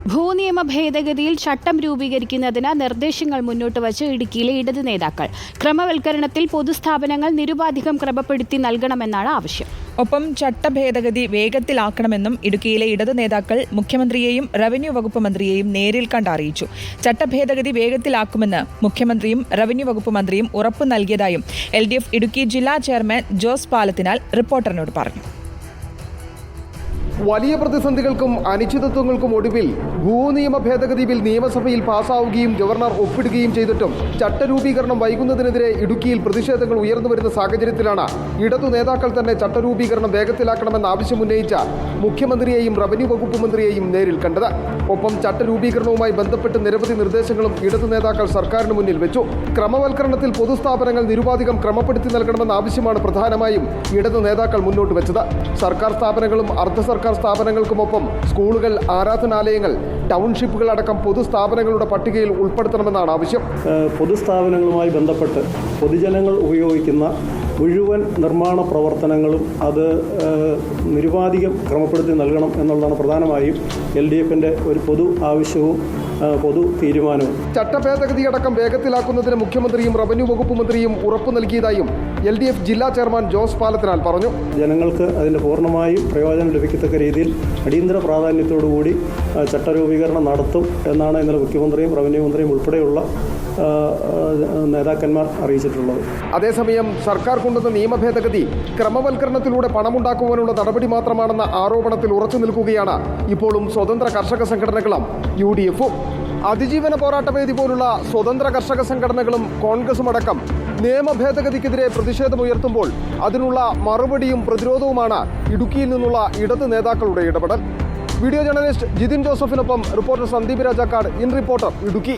ഭൂനിയമ ഭേദഗതിയിൽ ചട്ടം രൂപീകരിക്കുന്നതിന് നിർദ്ദേശങ്ങൾ മുന്നോട്ട് വച്ച് ഇടുക്കിയിലെ ഇടത് നേതാക്കൾ ക്രമവൽക്കരണത്തിൽ പൊതുസ്ഥാപനങ്ങൾ നിരുപാധികം ക്രമപ്പെടുത്തി നൽകണമെന്നാണ് ആവശ്യം. ഒപ്പം ചട്ടഭേദഗതി വേഗത്തിലാക്കണമെന്നും ഇടുക്കിയിലെ ഇടത് നേതാക്കൾ മുഖ്യമന്ത്രിയെയും റവന്യൂ വകുപ്പ് മന്ത്രിയെയും നേരിൽ കണ്ട് അറിയിച്ചു. ചട്ടഭേദഗതി വേഗത്തിലാക്കുമെന്ന് മുഖ്യമന്ത്രിയും റവന്യൂ വകുപ്പ് മന്ത്രിയും ഉറപ്പു നൽകിയതായും LDF ഇടുക്കി ജില്ലാ ചെയർമാൻ ജോസ് പാലത്തിനാൽ റിപ്പോർട്ടറിനോട് പറഞ്ഞു. വലിയ പ്രതിസന്ധികൾക്കും അനിശ്ചിതത്വങ്ങൾക്കും ഒടുവിൽ ഭൂനിയമ ഭേദഗതി ബിൽ നിയമസഭയിൽ പാസ്സാവുകയും ഗവർണർ ഒപ്പിടുകയും ചെയ്തിട്ടും ചട്ടരൂപീകരണം വൈകുന്നതിനെതിരെ ഇടുക്കിയിൽ പ്രതിഷേധങ്ങൾ ഉയർന്നുവരുന്ന സാഹചര്യത്തിലാണ് ഇടതു നേതാക്കൾ തന്നെ ചട്ടരൂപീകരണം വേഗത്തിലാക്കണമെന്ന ആവശ്യമുന്നയിച്ച മുഖ്യമന്ത്രിയെയും റവന്യൂ വകുപ്പ് മന്ത്രിയെയും നേരിൽ കണ്ടത്. ഒപ്പം ചട്ടരൂപീകരണവുമായി ബന്ധപ്പെട്ട് നിരവധി നിർദ്ദേശങ്ങളും ഇടതു നേതാക്കൾ സർക്കാരിന് മുന്നിൽ വെച്ചു. ക്രമവൽക്കരണത്തിൽ പൊതുസ്ഥാപനങ്ങൾ നിരുപാധികം ക്രമപ്പെടുത്തി നൽകണമെന്ന ആവശ്യമാണ് പ്രധാനമായും ഇടതു നേതാക്കൾ മുന്നോട്ട് വെച്ചത്. സർക്കാർ സ്ഥാപനങ്ങളും അർദ്ധ സർക്കാർ സ്ഥാപനങ്ങൾക്കുമൊപ്പം സ്കൂളുകൾ, ആരാധനാലയങ്ങൾ, ടൗൺഷിപ്പുകൾ അടക്കം പൊതുസ്ഥാപനങ്ങളുടെ പട്ടികയിൽ ഉൾപ്പെടുത്തണമെന്നാണ് ആവശ്യം. പൊതുസ്ഥാപനങ്ങളുമായി ബന്ധപ്പെട്ട് പൊതുജനങ്ങൾ ഉപയോഗിക്കുന്ന മുഴുവൻ നിർമ്മാണ പ്രവർത്തനങ്ങളും അത് നിരുപാധികം ക്രമപ്പെടുത്തി നൽകണം എന്നുള്ളതാണ് പ്രധാനമായും LDFിൻ്റെ ഒരു പൊതു ആവശ്യവും പൊതു തീരുമാനവും. ചട്ടഭേദഗതിയടക്കം വേഗത്തിലാക്കുന്നതിന് മുഖ്യമന്ത്രിയും റവന്യൂ വകുപ്പ് മന്ത്രിയും ഉറപ്പു നൽകിയതായും LDF ജില്ലാ ചെയർമാൻ ജോസ് പാലത്തിനാൽ പറഞ്ഞു. ജനങ്ങൾക്ക് അതിൻ്റെ പൂർണ്ണമായും പ്രയോജനം ലഭിക്കത്തക്ക രീതിയിൽ അടിയന്തര പ്രാധാന്യത്തോടുകൂടി ചട്ടരൂപീകരണം നടത്തും എന്നാണ് ഇന്നലെ മുഖ്യമന്ത്രിയും റവന്യൂ മന്ത്രിയും ഉൾപ്പെടെയുള്ള നേതാക്കന്മാർ അറിയിച്ചിട്ടുള്ളത്. അതേസമയം സർക്കാർ കൊണ്ടുവന്ന നിയമ ഭേദഗതി ക്രമവൽക്കരണത്തിലൂടെ പണമുണ്ടാക്കുവാനുള്ള നടപടി മാത്രമാണെന്ന ആരോപണത്തിൽ ഉറച്ചു നിൽക്കുകയാണ് ഇപ്പോഴും സ്വതന്ത്ര കർഷക സംഘടനകളും UDFും. അതിജീവന പോരാട്ടവേദി പോലുള്ള സ്വതന്ത്ര കർഷക സംഘടനകളും കോൺഗ്രസും അടക്കം നിയമ ഭേദഗതിക്കെതിരെ പ്രതിഷേധമുയർത്തുമ്പോൾ അതിനുള്ള മറുപടിയും പ്രതിരോധവുമാണ് ഇടുക്കിയിൽ നിന്നുള്ള ഇടത് നേതാക്കളുടെ ഇടപെടൽ. വീഡിയോ ജേർണലിസ്റ്റ് ജിതിൻ ജോസഫിനൊപ്പം reporter Sandeep Rajakkad, in reporter, Idukki.